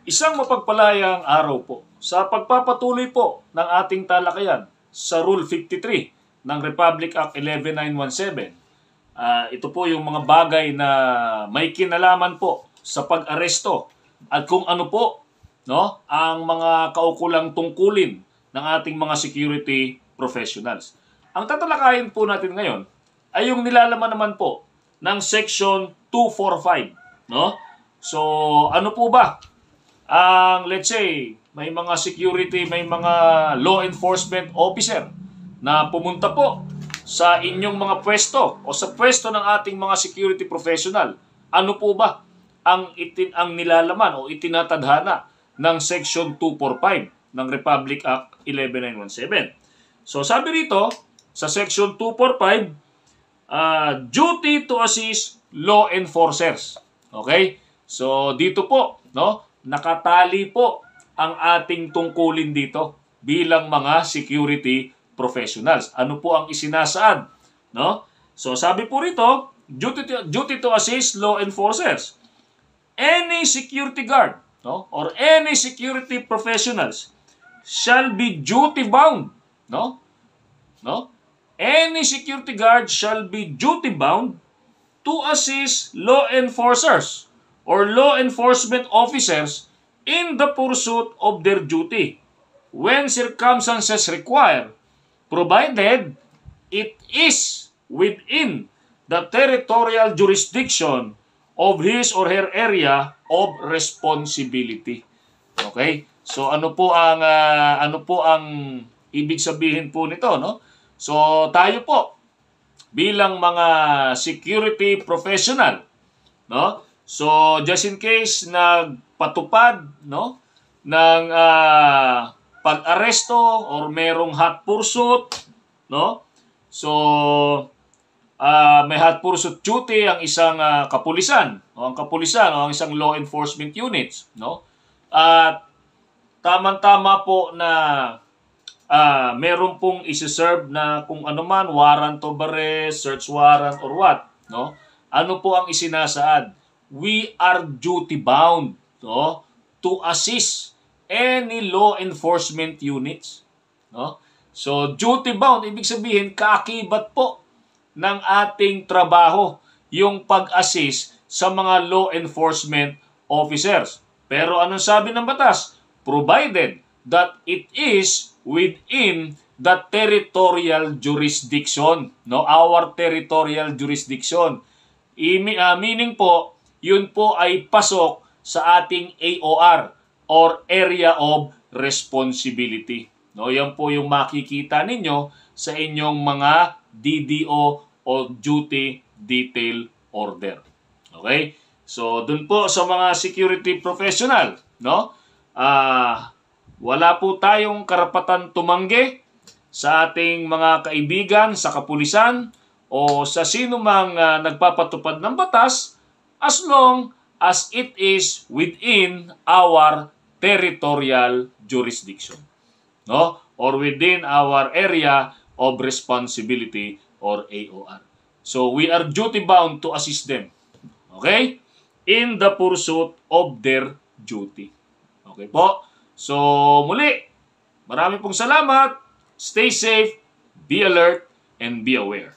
Isang mapagpalayang araw po sa pagpapatuloy po ng ating talakayan sa Rule 53 ng Republic Act 11917. Ito po yung mga bagay na may kinalaman po sa pag-aresto at kung ano po ang mga kaukulang tungkulin ng ating mga security professionals. Ang tatalakayin po natin ngayon ay yung nilalaman naman po ng Section 245. So, ano po ba? Let's say, may mga security, may mga law enforcement officer na pumunta po sa inyong mga pwesto o sa pwesto ng ating mga security professional. Ano po ba ang nilalaman o itinatadhana ng Section 245 ng Republic Act 11917? So, sabi rito, sa Section 245, duty to assist law enforcers. Okay? So, dito po, nakatali po ang ating tungkulin dito bilang mga security professionals. Ano po ang isinasaad? So, sabi po rito, duty to assist law enforcers. Any security guard or any security professionals shall be duty bound. Any security guard shall be duty bound to assist law enforcers or law enforcement officers in the pursuit of their duty when circumstances require, provided it is within the territorial jurisdiction of his or her area of responsibility. Okay? So ano po ang ibig sabihin po nito, So tayo po bilang mga security professional, So, just in case nagpatupad ng pag-aresto or merong hot pursuit, So, may hot pursuit duty ang isang kapulisan o ang isang law enforcement units, At tama-tama po na meron pong isi-serve na kung ano man, warrant of arrest, search warrant or what, Ano po ang isinasaad? We are duty-bound to assist any law enforcement units. So, duty-bound, ibig sabihin, kaakibat po ng ating trabaho yung pag-assist sa mga law enforcement officers. Pero anong sabi ng batas? Provided that it is within the territorial jurisdiction. Our territorial jurisdiction. Meaning po, yun po ay pasok sa ating AOR or Area of Responsibility. Yan po yung makikita ninyo sa inyong mga DDO o Duty Detail Order. Okay? So, dun po sa mga security professional, wala po tayong karapatan tumanggi sa ating mga kaibigan sa kapulisan o sa sino mang nagpapatupad ng batas as long as it is within our territorial jurisdiction. Or within our area of responsibility or AOR. So, we are duty-bound to assist them. Okay? In the pursuit of their duty. Okay po? So, muli, marami pong salamat. Stay safe, be alert, and be aware.